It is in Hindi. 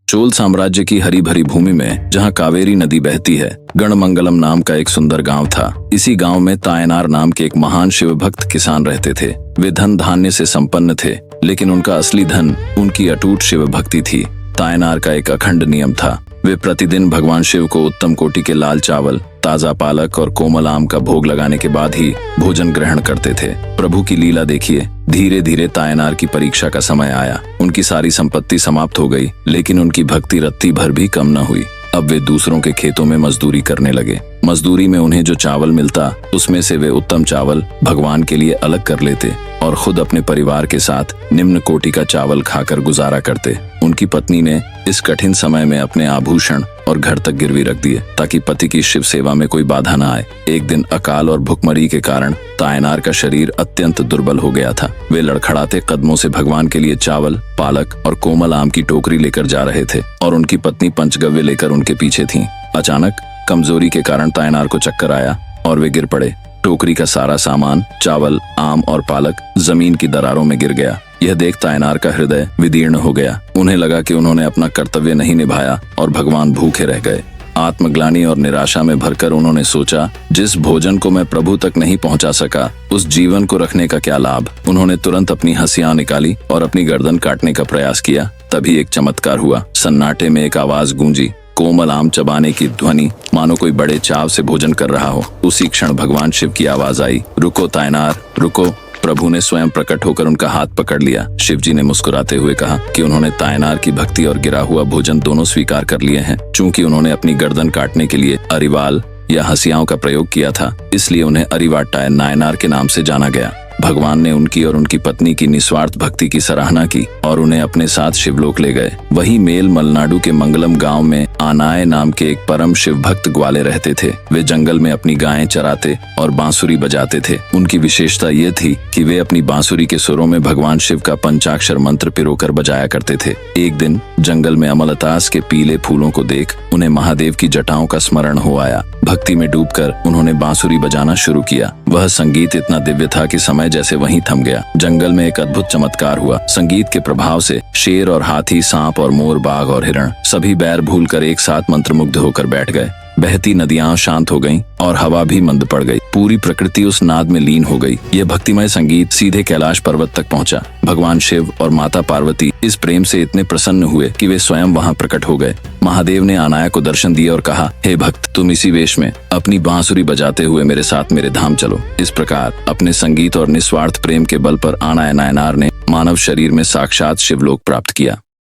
चोल साम्राज्य की हरी भरी भूमि में जहाँ कावेरी नदी बहती है, गणमंगलम नाम का एक सुंदर गांव था। इसी गांव में तायनार नाम के एक महान शिव भक्त किसान रहते थे। वे धन धान्य से संपन्न थे, लेकिन उनका असली धन उनकी अटूट शिव भक्ति थी। तायनार का एक अखंड नियम था, वे प्रतिदिन भगवान शिव को उत्तम कोटि के लाल चावल, ताजा पालक और कोमल आम का भोग लगाने के बाद ही भोजन ग्रहण करते थे। प्रभु की लीला देखिए, धीरे धीरे तायनार की परीक्षा का समय आया। उनकी सारी संपत्ति समाप्त हो गई, लेकिन उनकी भक्ति रत्ती भर भी कम न हुई। अब वे दूसरों के खेतों में मजदूरी करने लगे। मजदूरी में उन्हें जो चावल मिलता, उसमें से वे उत्तम चावल भगवान के लिए अलग कर लेते और खुद अपने परिवार के साथ निम्न कोटि का चावल खाकर गुजारा करते। उनकी पत्नी ने इस कठिन समय में अपने आभूषण और घर तक गिरवी रख दिए, ताकि पति की शिव सेवा में कोई बाधा न आए। एक दिन अकाल और भुखमरी के कारण तायनार का शरीर अत्यंत दुर्बल हो गया था। वे लड़खड़ाते कदमों से भगवान के लिए चावल, पालक और कोमल आम की टोकरी लेकर जा रहे थे और उनकी पत्नी पंचगव्य लेकर उनके पीछे थी। अचानक कमजोरी के कारण तायनार को चक्कर आया और वे गिर पड़े। टोकरी का सारा सामान, चावल, आम और पालक जमीन की दरारों में गिर गया। यह देख तायनार का हृदय विदीर्ण हो गया। उन्हें लगा कि उन्होंने अपना कर्तव्य नहीं निभाया और भगवान भूखे रह गए। आत्मग्लानि और निराशा में भरकर उन्होंने सोचा, जिस भोजन को मैं प्रभु तक नहीं पहुंचा सका, उस जीवन को रखने का क्या लाभ। उन्होंने तुरंत अपनी हंसियां निकाली और अपनी गर्दन काटने का प्रयास किया। तभी एक चमत्कार हुआ। सन्नाटे में एक आवाज गूंजी, कोमल आम चबाने की ध्वनि, मानो कोई बड़े चाव से भोजन कर रहा हो। उसी क्षण भगवान शिव की आवाज आई, रुको तायनार, रुको। प्रभु ने स्वयं प्रकट होकर उनका हाथ पकड़ लिया। शिव जी ने मुस्कुराते हुए कहा कि उन्होंने तायनार की भक्ति और गिरा हुआ भोजन दोनों स्वीकार कर लिए हैं। चूंकि उन्होंने अपनी गर्दन काटने के लिए अरिवाल या हंसियाओं का प्रयोग किया था, इसलिए उन्हें अरिवाटाय नायनार के नाम से जाना गया। भगवान ने उनकी और उनकी पत्नी की निस्वार्थ भक्ति की सराहना की और उन्हें अपने साथ शिवलोक ले गए। वहीं मेल मलनाडु के मंगलम गांव में आनाय नाम के एक परम शिव भक्त ग्वाले रहते थे। वे जंगल में अपनी गायें चराते और बांसुरी बजाते थे। उनकी विशेषता ये थी कि वे अपनी बांसुरी के सुरों में भगवान शिव का पंचाक्षर मंत्र पिरोकर बजाया करते थे। एक दिन जंगल में अमलतास के पीले फूलों को देख उन्हें महादेव की जटाओं का स्मरण हो आया। भक्ति में डूबकर उन्होंने बांसुरी बजाना शुरू किया। वह संगीत इतना दिव्य था कि समय जैसे वहीं थम गया। जंगल में एक अद्भुत चमत्कार हुआ। संगीत के प्रभाव से शेर और हाथी, सांप और मोर, बाघ और हिरण सभी बैर भूलकर एक साथ मंत्रमुग्ध होकर बैठ गए। बहती नदियां शांत हो गईं और हवा भी मंद पड़ गई। पूरी प्रकृति उस नाद में लीन हो गई। यह भक्तिमय संगीत सीधे कैलाश पर्वत तक पहुंचा। भगवान शिव और माता पार्वती इस प्रेम से इतने प्रसन्न हुए कि वे स्वयं वहां प्रकट हो गए। महादेव ने आनाया को दर्शन दिए और कहा, हे भक्त, तुम इसी वेश में अपनी बांसुरी बजाते हुए मेरे साथ मेरे धाम चलो। इस प्रकार अपने संगीत और निस्वार्थ प्रेम के बल पर आनाया नायनार ने मानव शरीर में साक्षात शिवलोक प्राप्त किया।